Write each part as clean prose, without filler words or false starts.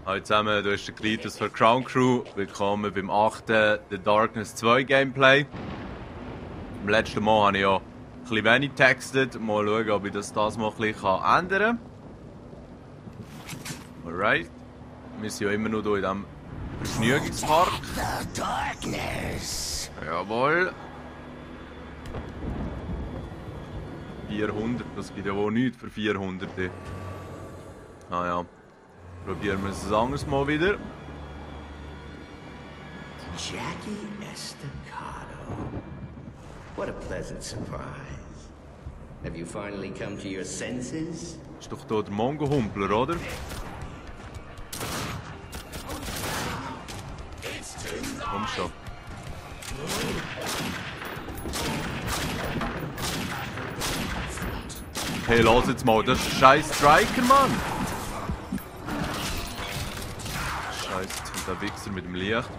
Hallo zusammen, du bist der Klitus von Crown Crew. Willkommen beim 8. The Darkness 2 Gameplay. Im letzten Mal habe ich ja ein bisschen wenig getextet. Mal schauen, ob ich das mal ein bisschen ändern kann. Alright. Wir sind ja immer noch hier in diesem Vergnügungspark. Jawohl. 400, das gibt ja wohl nichts für 400. Ah ja. Probieren wir es ein anderes Mal wieder. Jackie Estacado. What a pleasant surprise. Have you finally come to your senses? Ist doch hier der Mongo-Humpler, oder? Komm schon. Hey, lass jetzt mal, das ist ein scheiß Striker, Mann! Scheiße, jetzt kommt der Wichser mit dem Licht.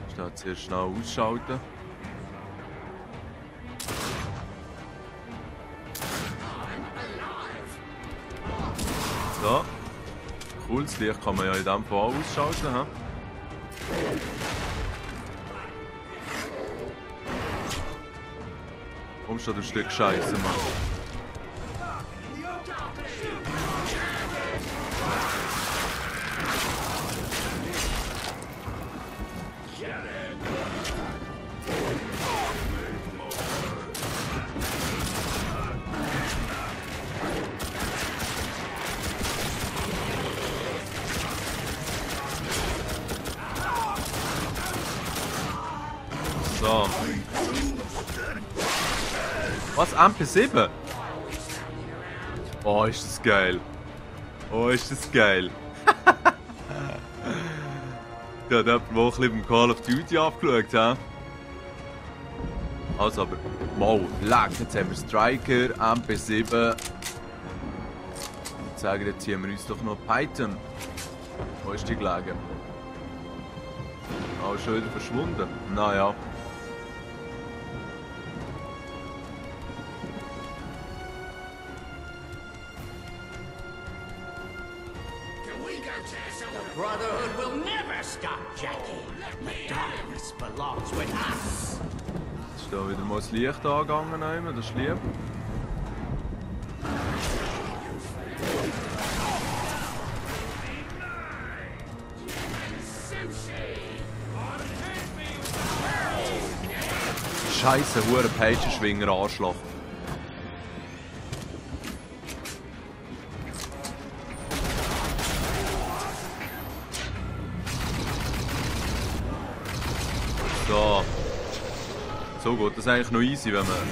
Ich darf zuerst schnell ausschalten. So. Cool, das Licht kann man ja in diesem Fall auch ausschalten. He? Komm schon, du Stück Scheiße, Mann. So. Was? MP7? Oh, ist das geil. Oh, ist das geil. Da hat jemand mal ein bisschen beim Call of Duty abgeschaut, he? Also, aber mal, leck, jetzt haben wir Striker, MP7. Ich sage, jetzt ziehen wir uns doch noch Python. Wo ist die gelegen? Oh, schon wieder verschwunden. Naja. The Brotherhood will never stop, Jackie. The darkness belongs with us. Jetzt ist da wieder mal das Licht angegangen, das ist lieb. Scheiße, hure Peitschenschwinger Arschloch. So. So gut, das ist eigentlich noch easy, wenn man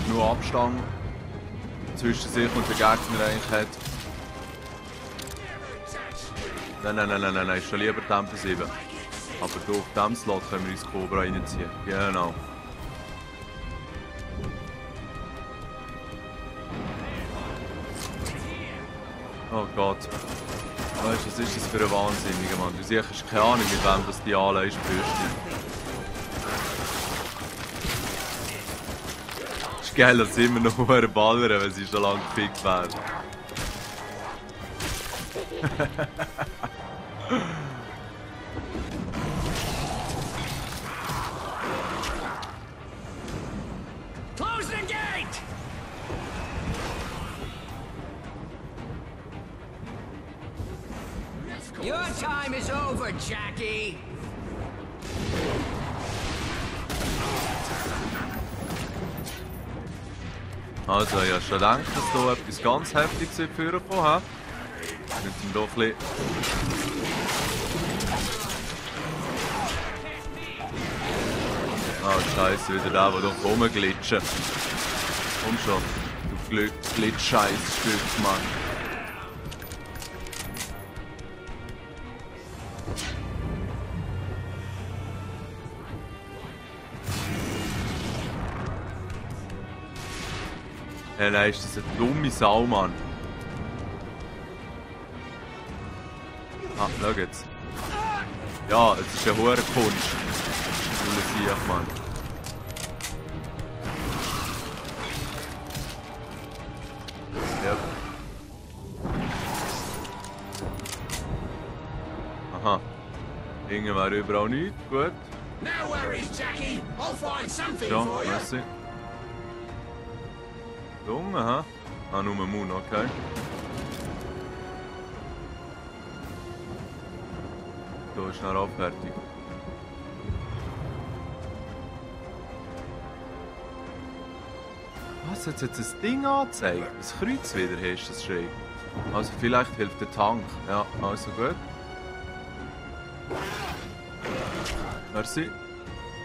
nur Abstand zwischen sich und den Gegner eigentlich hat. Nein, ist schon lieber Tempo 7. Aber hier auf diesem Slot können wir uns Cobra reinziehen. Genau. Oh Gott. Weißt du, was ist das für ein Wahnsinniger, Mann? Du siehst keine Ahnung, mit wem das die anlegst, Es ist geil, dass sie immer noch ballern, wenn sie schon lange gefickt werden. Close the gate! Your time is over, Jackie. Also, ich habe schon gedacht, dass hier etwas ganz Heftiges vorkommen hat. Mit dem doch ein bisschen... Oh Scheiße, wieder der hier rumglitschen. Komm schon, du Glitsch-Scheiß-Stück, Mann. Hey, nein, ist das eine dumme Sau, Mann. Ah, schau jetzt. Ja, es ist eine hohe Kunst. Sieg, Mann. Ja. Hinten wäre überall nichts. Gut. No worries, Jackie. I'll find something Ja, for you. merci. Da unten, hä? Ah, nur Moon, okay. Da ist schnell abfertig. Was, jetzt hat es ein Ding angezeigt? Das Kreuz wieder hast, das schräg. Also vielleicht hilft der Tank. Ja, also gut. Merci.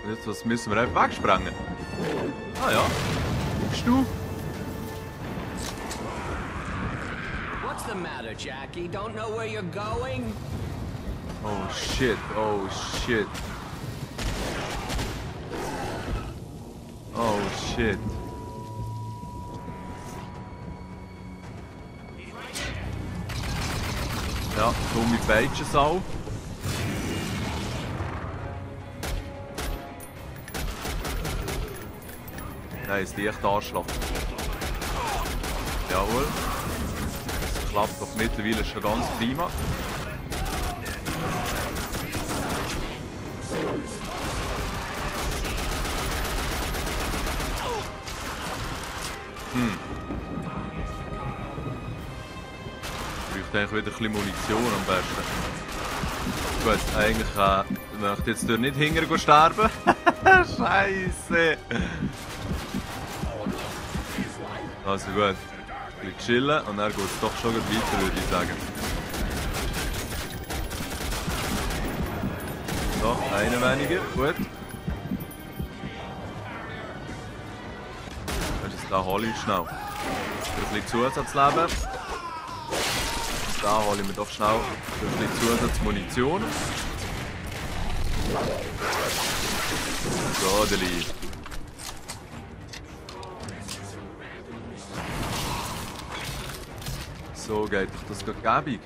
Und jetzt was müssen wir einfach wegsprengen? Ah ja. Bist du? What's the matter, Jackie? Don't know where you're going? Oh shit, oh shit. Oh shit. Ja, dumme Peitschensau. Nein, ist echt Arschloch. Jawohl. Das klappt doch mittlerweile schon ganz prima. Ich brauche eigentlich wieder ein bisschen Munition am besten. Gut, eigentlich möchte ich jetzt durch nicht hingern sterben. Scheiße! Also gut, ein bisschen chillen und dann geht es doch schon weiter, würde ich sagen. So, einen weniger, gut. Da hole ich schnell. Für ein bisschen Zusatzleben. Da hole ich mir doch schnell für ein bisschen Zusatzmunition. So, der Lieb. So geht doch das gerade gäbig.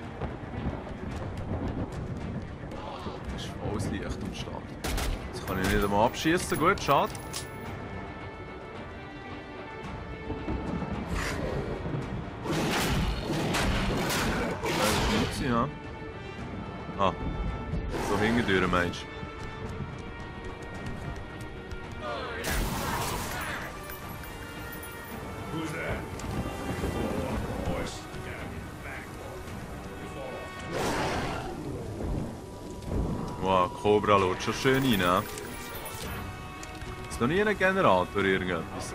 Da ist volles Licht am Start. Das kann ich nicht einmal abschießen, gut, schade. Ja. Ah, so hingedüren meinst du? Wow, Cobra lädt schon schön rein. Ne? Ist noch nie ein Generator irgendetwas?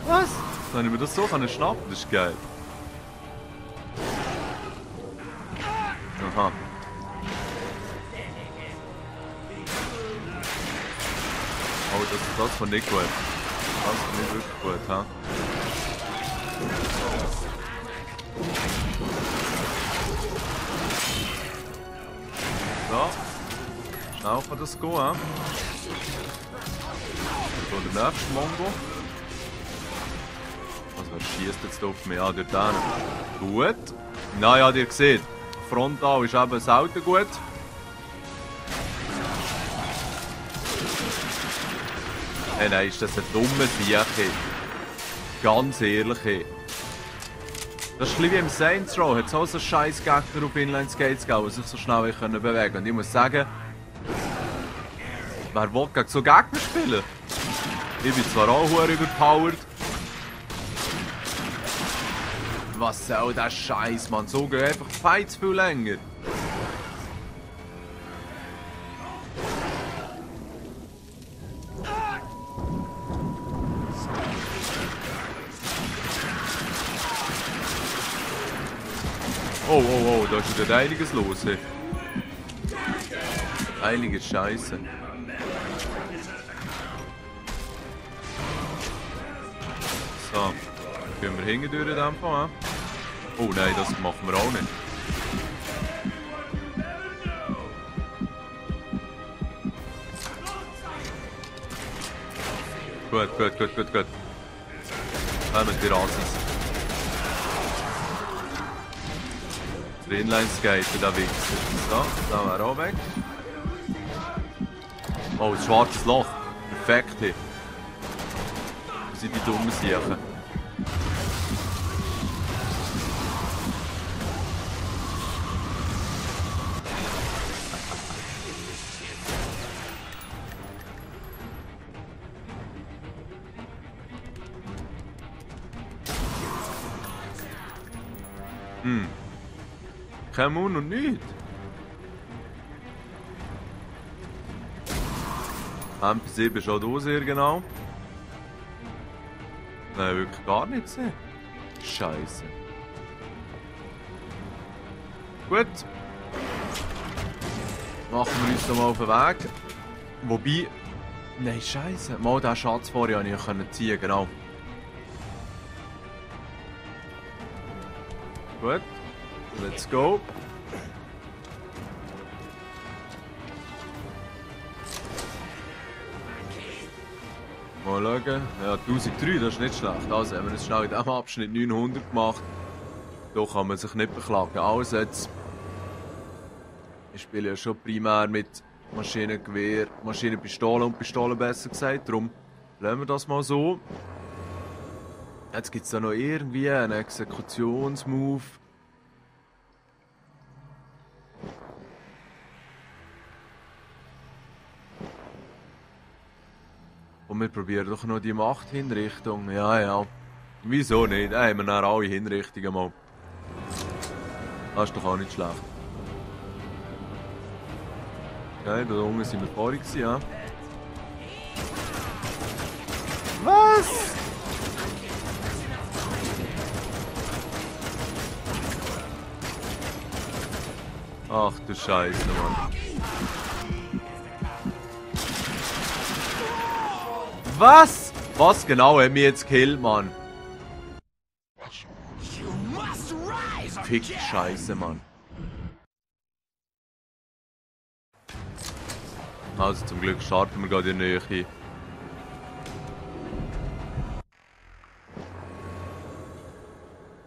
Was? Kann ich mir das so schnappen? Das ist geil. Aha. Oh, das von nicht gut. Das ist nicht wirklich gut, ha? So. Schnell kann das gehen, ha? So, der nächste Mongo. Was schießt jetzt auf mich? Ja, dort hin. Gut. Naja, ihr seht, frontal ist eben selten gut. Hey, nein, ist das ein dummer Sieg. Ganz ehrlich. Das ist ein bisschen wie im Saints Row. Hat es auch so einen scheiß Gegner auf Inline Skates gegeben, die sich so schnell bewegen können. Und ich muss sagen, wer will gegen so Gegner spielen? Ich bin zwar auch sehr überpowered. Was soll der Scheiß, Mann? So geht einfach die Fights viel länger. Oh, oh, oh, da ist wieder einiges los. Hey. Einiges Scheiße. So, gehen wir hinten durch den Fall. Oh nein, das machen wir auch nicht. Gut, gut, gut, gut, gut. Kommen die Rasis. Der Inline-Skater, der Wichser. So, da wäre auch weg. Oh, ein schwarzes Loch. Perfekt hier. Das sind die dummen Siechen. Kein Mund und nichts. MP7 ist auch da sehr genau. Nein, wirklich gar nicht gesehen. Scheiße. Gut. Machen wir uns nochmal auf den Weg. Wobei... Nein, scheiße. Mal diesen Schatz vorher nicht ziehen, genau. Gut. Let's go. Mal schauen. Ja, 1003, das ist nicht schlecht. Also haben wir jetzt schnell in diesem Abschnitt 900 gemacht. Da kann man sich nicht beklagen. Also jetzt... Ich spiele ja schon primär mit Maschinengewehr, Maschinenpistole und Pistole besser gesagt. Darum lassen wir das mal so. Jetzt gibt es da noch irgendwie einen Exekutionsmove. Und wir probieren doch noch die Macht-Hinrichtung. Ja, ja. Wieso nicht? Da haben wir dann alle Hinrichtungen mal. Das ist doch auch nicht schlecht. Okay, da unten sind wir vorhin gewesen, ja. Was? Ach du Scheiße, Mann. Was? Was genau hat mich jetzt gekillt, Mann? Fick die Scheiße, Mann. Also zum Glück starten wir gerade in die Nähe.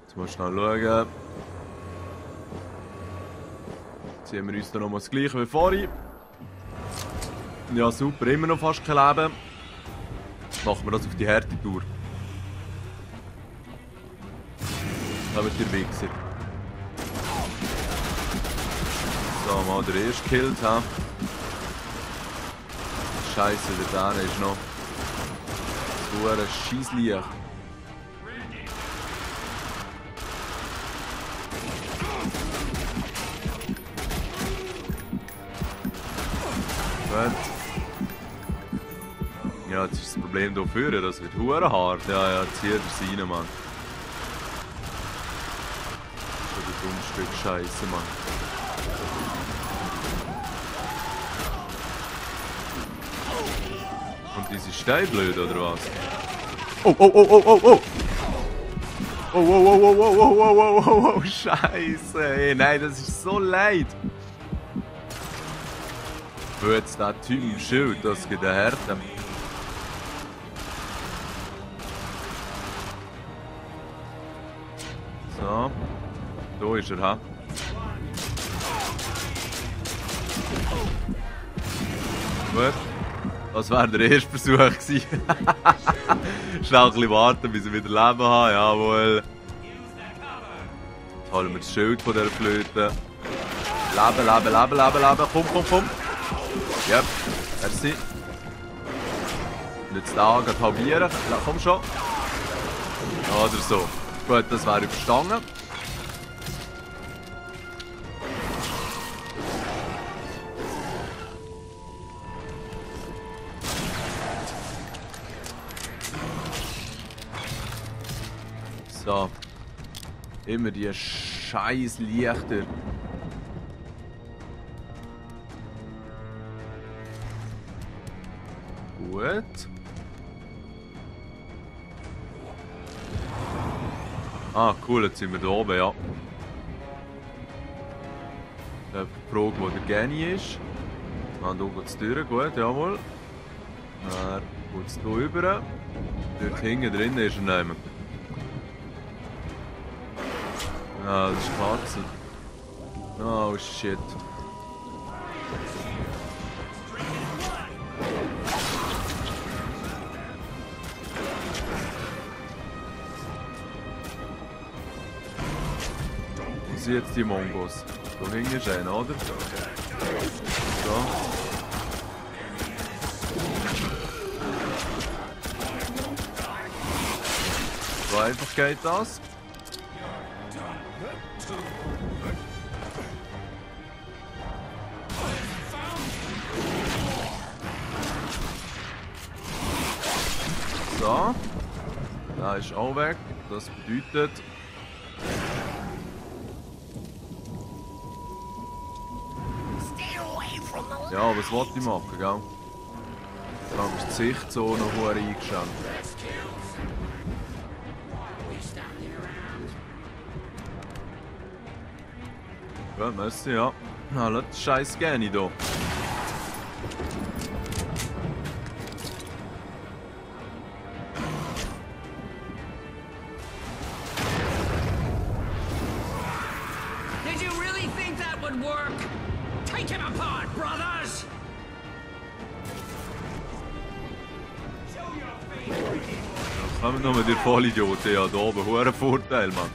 Jetzt mal schnell schauen. Ziehen wir uns dann nochmal das gleiche wie vorhin. Ja super, immer noch fast kein Leben. Machen wir das auf die Härte-Tour. Da wird der Wichser. So, mal der erste gekillt, ha. Scheiße, der Däne ist noch so ein Scheisslicht. Gut. Ja, jetzt ist das Problem hier vorne, das wird hure hart. Ja, ja, zieh das rein, Mann. So ein dummes Stück Scheiße, Mann. Und diese Steine blöd, oder was? Oh, oh, oh, oh, oh, oh! Oh, oh, oh, oh, oh, oh, oh, oh, oh, oh, Scheiße, ey, nein, das ist so leid. Wo jetzt der Typ im Schild, das geht der Härte. So, da ist er, ha? Gut. Das wäre der erste Versuch gewesen. Schnell ein bisschen warten, bis wir wieder Leben haben. Jawohl. Jetzt holen wir das Schild von dieser Flöte. Leben, Leben, Leben, Leben, Leben. Komm, komm, komm. Yep, merci. Und jetzt da geht halbieren. Komm schon. Oder so. Gut, das wäre überstanden. So. Immer die scheiß Lichter. Gut. Ah, cool, jetzt sind wir da oben, ja. Der Frage, wo der Genie ist. Ah, da geht es durch, gut, jawohl. Dann geht es hier rüber. Dort hinten drin ist er nicht. Ah, das ist klar gewesen. Oh shit. Wo sind jetzt die Mongos? Da hinten ist einer, oder? So. So einfach geht das. So. Da ist auch weg. Das bedeutet... Ja, was wollte ich machen, gell? Da ist die Sichtzone noch eingeschränkt. Gut, merci, ja. Na, lass den Scheiß gerne hier. Did you really think that would work? Take him apart, brothers! Kommen noch mit dir Vollidioten, ja, da oben. Hoher Vorteil, Mann.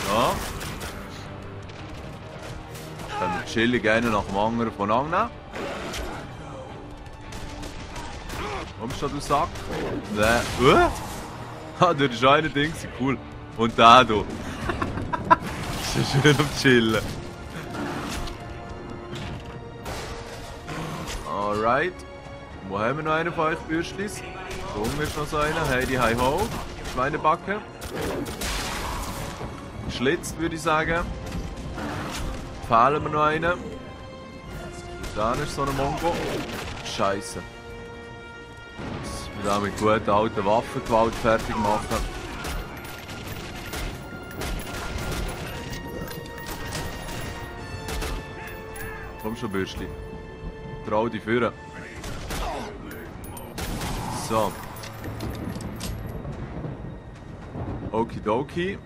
Ja. Können wir chillig einen nach dem anderen von annehmen. Kommst du, du Sack? Ne. Ah, das ist eine Ding, cool. Und der hier. Ist ja schön am Chillen. Alright. Wo haben wir noch einen von euch, Bürschlis? Da oben ist noch so einer. Heidi, hi ho. Schweinebacke. Schlitzt, würde ich sagen. Fehlen wir noch einen. Da ist so ein Mongo. Scheiße. Wir mit guten alten Waffengewalt fertig machen. Komm schon, Bürschli. Trau dich führen. So. Okidoki.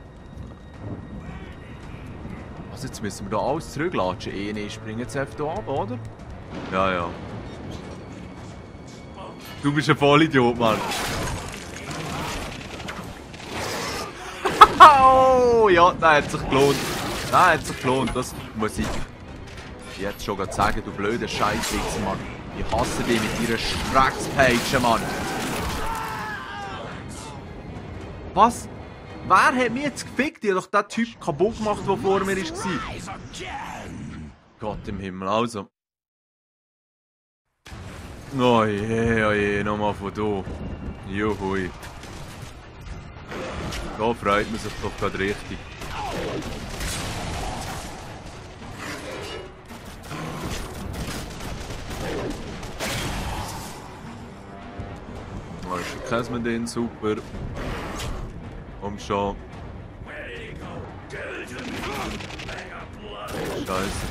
Also jetzt müssen wir da alles zurücklatschen. Nee, springen jetzt einfach hier ab, oder? Ja, ja. Du bist ein Vollidiot, Mann. Oh, ja, das hat sich gelohnt. Das hat sich gelohnt. Das muss ich jetzt schon sagen, du blöder Scheißwichser, Mann. Ich hasse dich mit deiner Schreckspage, Mann. Was? Wer hat mich jetzt gefickt? Ich hab doch den Typ kaputt gemacht, der vor mir war. Gott im Himmel, also. Oh je, nochmal von hier. Juhui. Da freut man sich doch gerade richtig. Da ist der Käse mit denen, super. Komm schon. Scheiße.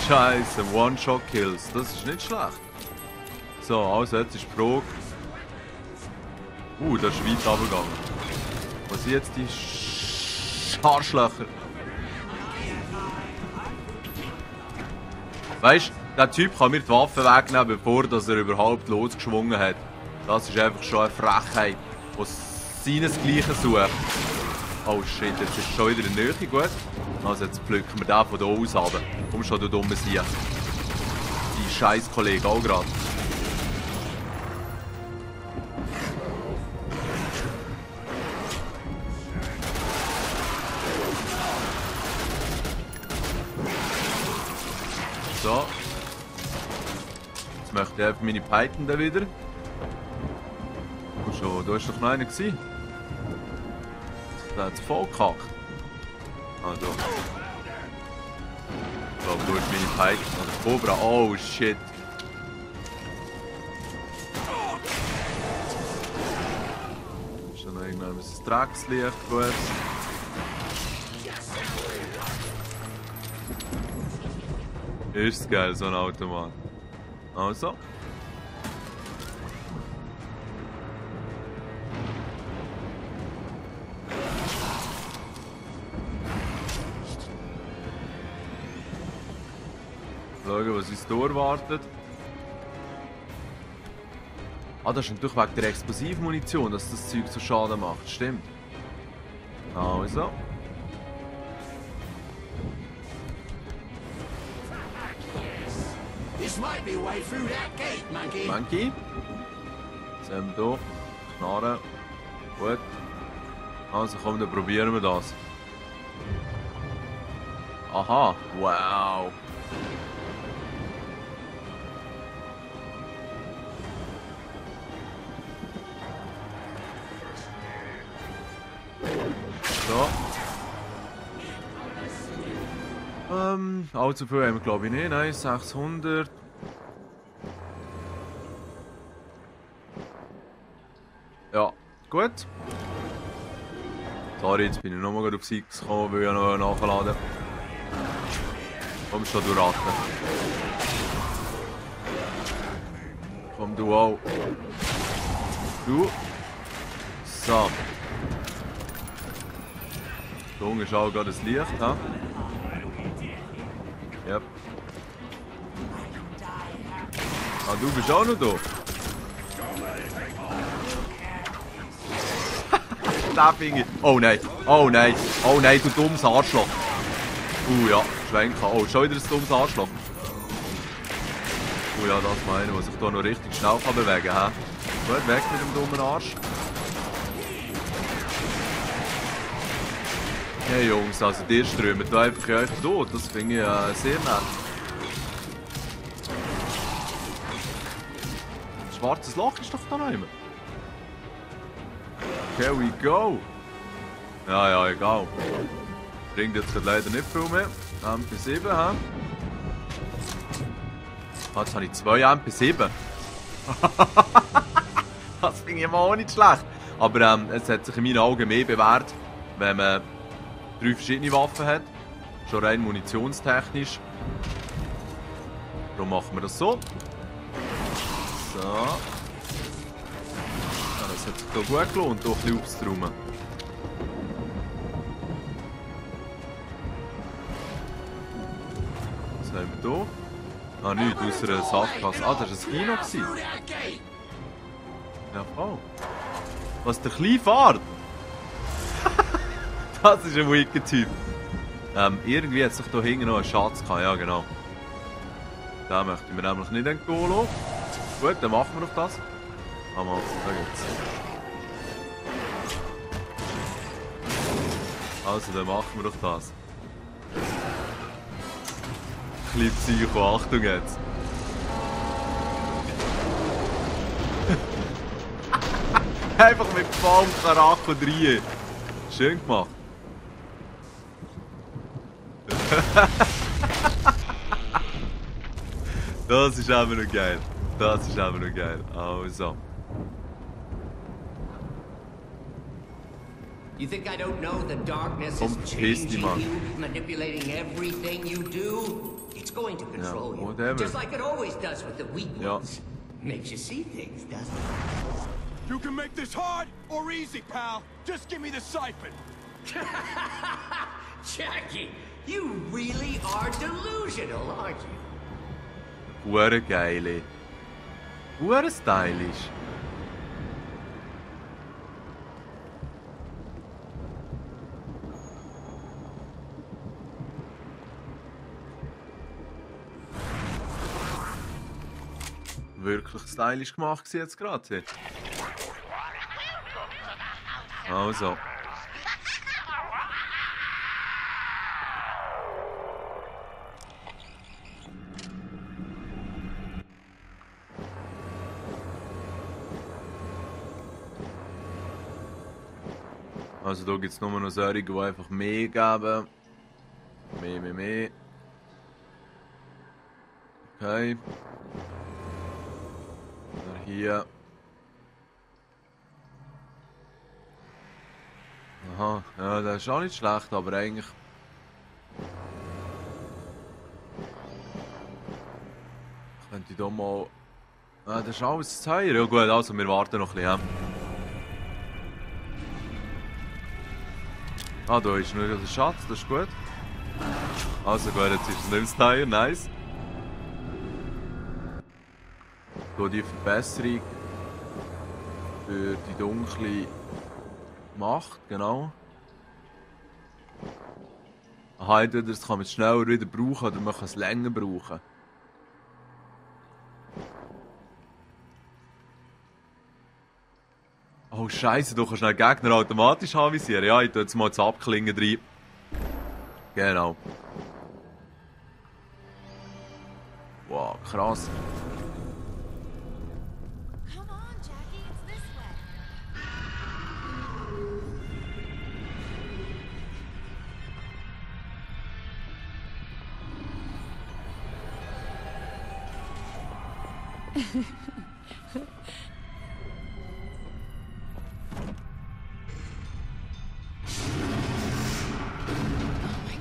Scheiße, One-Shot-Kills, das ist nicht schlecht. So, also jetzt ist die Frage. Das ist weit runtergegangen. Was sind jetzt die Arschlöcher? Weißt du, der Typ kann mir die Waffe wegnehmen, bevor er überhaupt losgeschwungen hat. Das ist einfach schon eine Frechheit, die seinesgleichen sucht. Oh shit, jetzt ist schon wieder in der Nähe, gut. Also jetzt pflücken wir den von hier aus runter. Komm schon, du dumme Sieg. Die scheiß Kollege auch gerade. So. Jetzt möchte ich einfach meine Python da wieder. Komm schon, da war doch noch einer gewesen. Der hat es voll gekackt. Ah, da. Ich glaube, du hast meine Python oder Cobra. Oh shit. Ist da noch irgendwann ein Dreckslicht, gut. Ist geil, so ein Automat. Also. Schauen, was uns hier erwartet. Ah, das ist natürlich wegen der Explosivmunition, dass das Zeug so Schaden macht. Stimmt. Also. This might be a way through that gate, monkey. Monkey. Was haben wir hier? Knarre. Gut. Also komm, dann probieren wir das. Aha, wow. So. Allzu viel haben wir glaube ich nicht. Nein, 600. Ja, gut. Sorry, jetzt bin ich nochmal auf Six gekommen, weil ich noch nachladen. Komm schon, du Ratte. Komm du auch. Du. So. Da unten ist auch gerade das Licht, ha? Yep. Ah, du bist auch noch da? Der Finger. Oh nein, oh nein, oh nein, du dummes Arschloch. Ja, schwenken. Oh, schon wieder ein dummes Arschloch. Ja, das meine ich, was sich hier noch richtig schnell kann bewegen kann. Gut, weg mit dem dummen Arsch. Hey Jungs, also die strömen da einfach euch tot, das finde ich sehr nett. Ein schwarzes Loch ist doch da noch immer. Here we go. Ja, egal. Bringt jetzt leider nicht viel mehr. MP7, hä? Jetzt habe ich 2 MP7. Das finde ich mal auch nicht schlecht. Aber es hat sich in meinen Augen mehr bewährt, wenn man 3 verschiedene Waffen hat. Schon rein munitionstechnisch. Darum machen wir das so. So. Ja, das hat sich hier gut gelohnt, hier ein bisschen aufzuräumen. Was haben wir hier? Ah, nichts, außer einer Sackgasse. Ah, das war ein Kino. Ja, voll. Was, der kleine Fahrt? Das ist ein wicked Typ. Irgendwie hat sich hier hinten noch einen Schatz gehabt, ja genau. Den möchten wir nämlich nicht entgehen lassen. Gut, dann machen wir doch das. Ah, mal, da geht's. Also, dann machen wir doch das. Kleine Psycho, Achtung jetzt. Einfach mit vollem Karacho rein. Schön gemacht. Das ist einfach noch geil. Das ist einfach noch geil. Also. You think I don't know the darkness is changing you, manipulating everything you do? It's going to control you, just like it always does with the weak ones. Makes you see things, doesn't it? You can make this hard or easy, pal. Just give me the siphon. Jackie, you really are delusional, aren't you? Hure geile. Hure stylisch. Wirklich stylisch gemacht jetzt gerade. Also. Also da gibt es nur noch solche, die einfach mehr geben. Mehr. Okay. Hier. Aha, ja, das ist auch nicht schlecht, aber eigentlich... Könnte ich da mal... Ah, das ist alles zu teuer. Ja gut, also wir warten noch ein bisschen. Ah, da ist nur der Schatz, das ist gut. Also gut, jetzt ist es nicht mehr zu teuer, nice. Hier die Verbesserung für die dunkle Macht, genau. Aha, das kann man schneller wieder brauchen oder man kann es länger brauchen. Scheiße, du kannst einen Gegner automatisch anvisieren. Ja, ich tue jetzt mal das Abklingen rein. Genau. Wow, krass.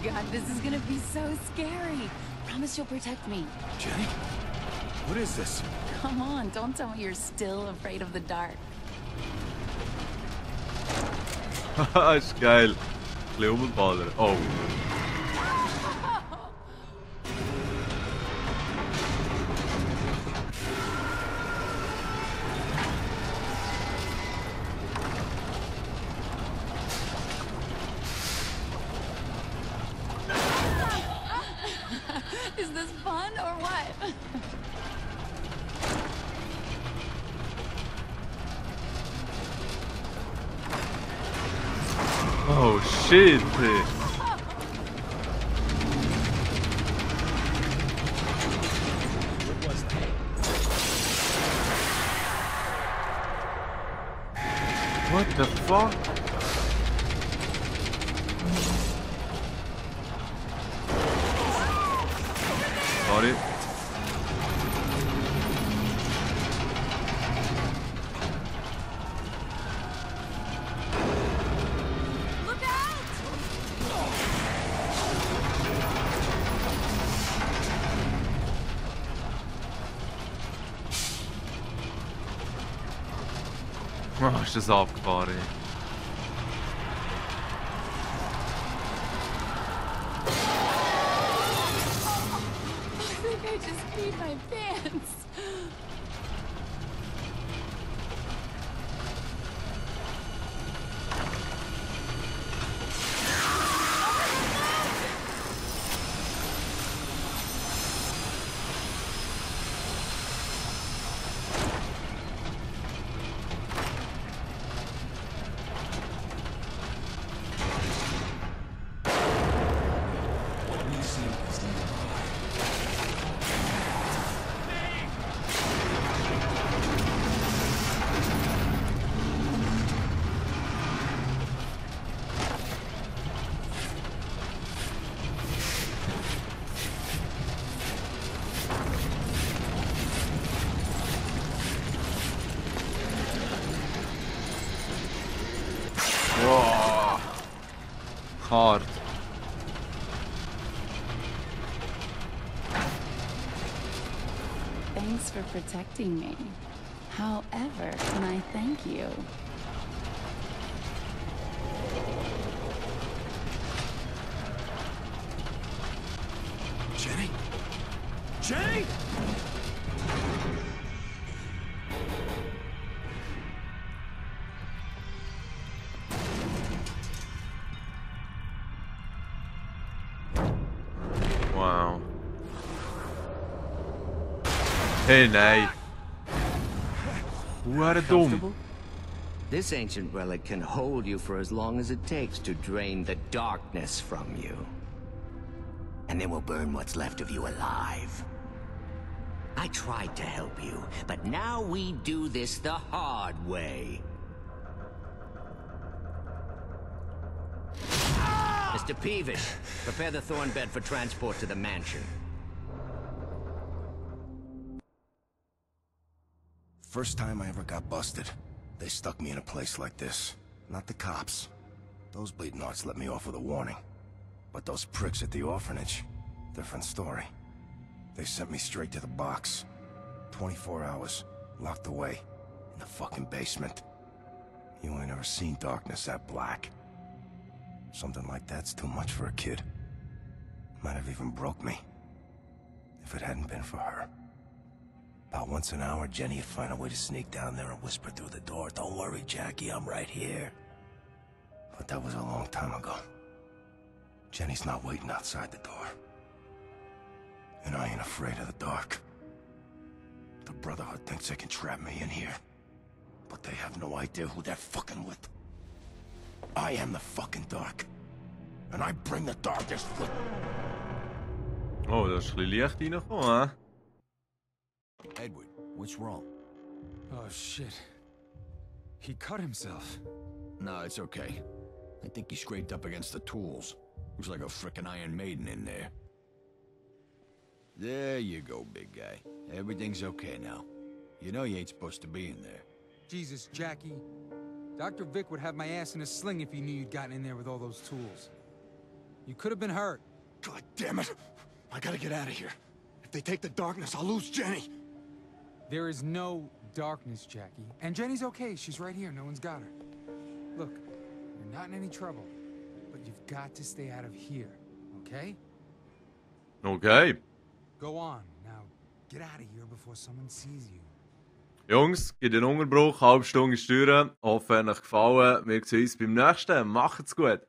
God, this is gonna be so scary. Promise you'll protect me. Jenny? What is this? Come on, don't tell me you're still afraid of the dark. Haha, ist geil. Ein bisschen rumballern. Oh. Is this fun or what? Oh shit! What the fuck? Sorry. Look out! Oh, ist das abgefahren. I think I just peed my pants. Wow. Hard. Thanks for protecting me. However, can I thank you? Jenny? Jenny? Wow. Hey, nee. Hoe waren dom? This ancient relic can hold you for as long as it takes to drain the darkness from you. And then we'll burn what's left of you alive. I tried to help you, but now we do this the hard way. Mr. Peevish, prepare the thorn bed for transport to the mansion. First time I ever got busted, they stuck me in a place like this. Not the cops. Those bleeding hearts let me off with a warning. But those pricks at the orphanage, different story. They sent me straight to the box. 24 hours, locked away, in the fucking basement. You ain't ever seen darkness that black. Something like that's too much for a kid. Might have even broke me, if it hadn't been for her. About once an hour, Jenny would find a way to sneak down there and whisper through the door, "Don't worry, Jackie, I'm right here." But that was a long time ago. Jenny's not waiting outside the door. And I ain't afraid of the dark. The Brotherhood thinks they can trap me in here. But they have no idea who they're fucking with. I am the fucking dark. And I bring the darkness with... Oh, da ist ein bisschen Licht reingekommen, hä? Edward, what's wrong? Oh, shit. He cut himself. No, it's okay. I think he scraped up against the tools. Looks like a frickin' Iron Maiden in there. There you go, big guy. Everything's okay now. You know you ain't supposed to be in there. Jesus, Jackie. Dr. Vic would have my ass in a sling if he knew you'd gotten in there with all those tools. You could have been hurt. God damn it! I gotta get out of here. If they take the darkness, I'll lose Jenny. There is no darkness, Jackie. And Jenny's okay. She's right here. No one's got her. Look, you're not in any trouble. But you've got to stay out of here, okay? Okay. Go on. Now, get out of here before someone sees you. Jungs, gibt den Unterbruch, halbe Stunde Steuern. Hoffe, euch gefallen. Wir sehen uns beim nächsten. Macht's gut.